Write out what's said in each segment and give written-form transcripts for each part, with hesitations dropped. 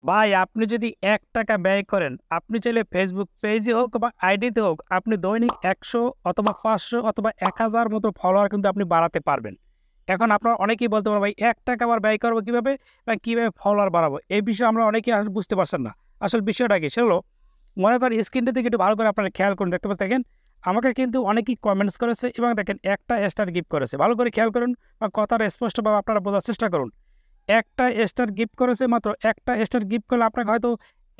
ভাই আপনি যদি ৳১ ব্যয় করেন, আপনি চাইলে Facebook পেজে হোক বা আইডিতে হোক, আপনি দৈনিক ১০০ অথবা ৫০০ অথবা ১০০০ মতো ফলোয়ার কিন্তু আপনি বাড়াতে পারবেন। এখন আপনারা অনেকেই বলতে পারেন, "ভাই ৳১ আবার ব্যয় করবো কিভাবে? বা কিভাবে ফলোয়ার বাড়াবো?" এই বিষয়ে আমরা অনেকেই বুঝতে পারছেন না। আসল বিষয়টা কি? সেটা হলো মনে করেন স্ক্রিনটার দিকে একটু ভালো করে আপনারা খেয়াল করুন। দেখতে পাচ্ছেন দেখেন, আমাকে কিন্তু অনেকেই কমেন্টস করেছে এবং দেখেন একটা স্টার গিফট করেছে। ভালো করে খেয়াল করুন বা কথাটা স্পষ্টভাবে আপনারা বোঝার চেষ্টা করুন। একটা স্টার গিফট করেছে, মাত্র একটা স্টার গিফট করলে আপনাকে হয়তো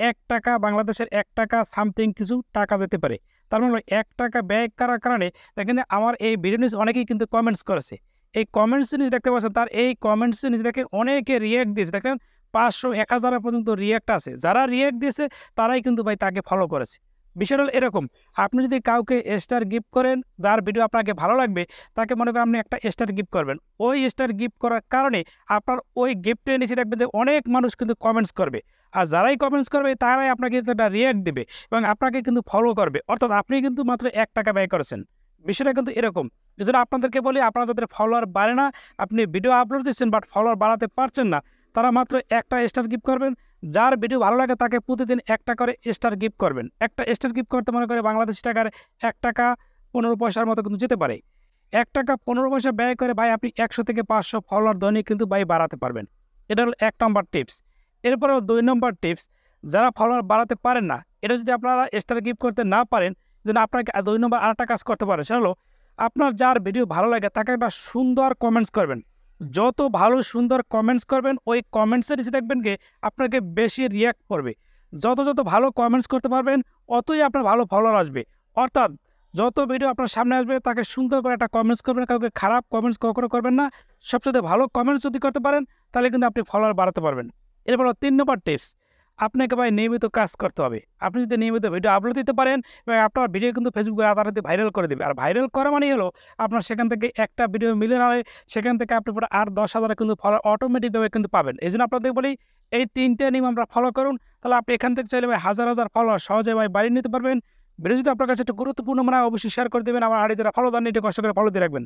৳১ বাংলাদেশের ৳১ সামথিং কিছু টাকা যেতে পারে। তার মানে হলো ৳১ ব্যয় করার কারণে দেখেন যে আমার এই ভিডিও নিউজ অনেকেই কিন্তু কমেন্টস করেছে। এই কমেন্টস নিউজ দেখতে পাচ্ছেন, তার এই কমেন্টস নিউজ দেখেন অনেকে রিঅ্যাক্ট দিয়েছে। দেখেন ৫০০, ১০০০ পর্যন্ত রিঅ্যাক্ট আছে। যারা রিঅ্যাক্ট দিয়েছে তারাই কিন্তু ভাই তাকে ফলো করেছে। বিষয়টা হলো এরকম, আপনি যদি কাউকে স্টার গিফট করেন, যার ভিডিও আপনাকে ভালো লাগবে, তাকে মনে করেন আপনি একটা স্টার গিফট করবেন। ওই স্টার গিফট করার কারণে আপনার ওই গিফটের নিচে দেখবেন যে অনেক মানুষ কিন্তু কমেন্টস করবে। আর যারাই কমেন্টস করবে তারাই আপনাকে কিন্তু একটা রিঅ্যাক্ট দিবে এবং আপনাকে কিন্তু ফলো করবে। অর্থাৎ আপনি কিন্তু মাত্র ৳১ ব্যয় করেছেন। বিষয়টা কিন্তু এরকম। এজন্য আপনাদেরকে বলি, আপনারা যাদের ফলোয়ার বাড়ে না, আপনি ভিডিও আপলোড দিচ্ছেন বাট ফলোয়ার বাড়াতে পারছেন না, তারা মাত্র একটা স্টার গিফট করবেন। যার ভিডিও ভালো লাগে তাকে প্রতিদিন একটা করে স্টার গিফট করবেন। একটা স্টার গিফট করতে মনে করে বাংলাদেশী টাকার ৳১ ১৫ পয়সার মতো কিন্তু যেতে পারে। ৳১ ১৫ পয়সা ব্যয় করে ভাই আপনি ১০০ থেকে ৫০০ ফলোয়ার দৈনিক কিন্তু ভাই বাড়াতে পারবেন। এটা হলো ১ নম্বর টিপস। এরপরেও ২ নম্বর টিপস, যারা ফলোয়ার বাড়াতে পারেন না, এটা যদি আপনারা স্টার গিফট করতে না পারেন, যেন আপনাকে ২ নম্বর আরেকটা কাজ করতে পারেন। সেটা হলো আপনার যার ভিডিও ভালো লাগে তাকে একটা সুন্দর কমেন্টস করবেন। যত ভালো সুন্দর কমেন্টস করবেন, ওই কমেন্টসের নিচে দেখবেন কি আপনাকে বেশি রিঅ্যাক্ট করবে। যত ভালো কমেন্টস করতে পারবেন, অতই আপনার ভালো ফলোয়ার আসবে। অর্থাৎ যত ভিডিও আপনার সামনে আসবে তাকে সুন্দর করে একটা কমেন্টস করবেন, কাউকে খারাপ কমেন্টস কখনো করবেন না। সবচাইতে ভালো কমেন্টস যদি করতে পারেন, তাহলে কিন্তু আপনি ফলোয়ার বাড়াতে পারবেন। এরপর ৩ নম্বর টিপস, আপনাকে ভাই নিয়মিত কাজ করতে হবে। আপনি যদি নিয়মিত ভিডিও আপলোড দিতে পারেন এবং আপনার ভিডিও কিন্তু ফেসবুকে রাতারাতি ভাইরাল করে দেবে। আর ভাইরাল করা মানেই হলো আপনার সেখান থেকে একটা ভিডিও মিলিয়ন হয়, সেখান থেকে আপনি পুরো ৮-১০ হাজার কিন্তু ফলোয়ার অটোমেটিকভাবে কিন্তু পাবেন। এজন্য আপনাদের বলি, এই ৩ টে নিয়ম আমরা ফলো করুন। তাহলে আপনি এখান থেকে চাইলে ভাই হাজার ফলোয়ার সহজে ভাই বাড়িয়ে নিতে পারবেন। ভিডিও যদি আপনার কাছে একটু গুরুত্বপূর্ণ মনে হয়, অবশ্যই শেয়ার করে দেবেন। আমার আইডি যারা ফলো দেননি, একটু কষ্ট করে ফলো দিয়ে রাখবেন।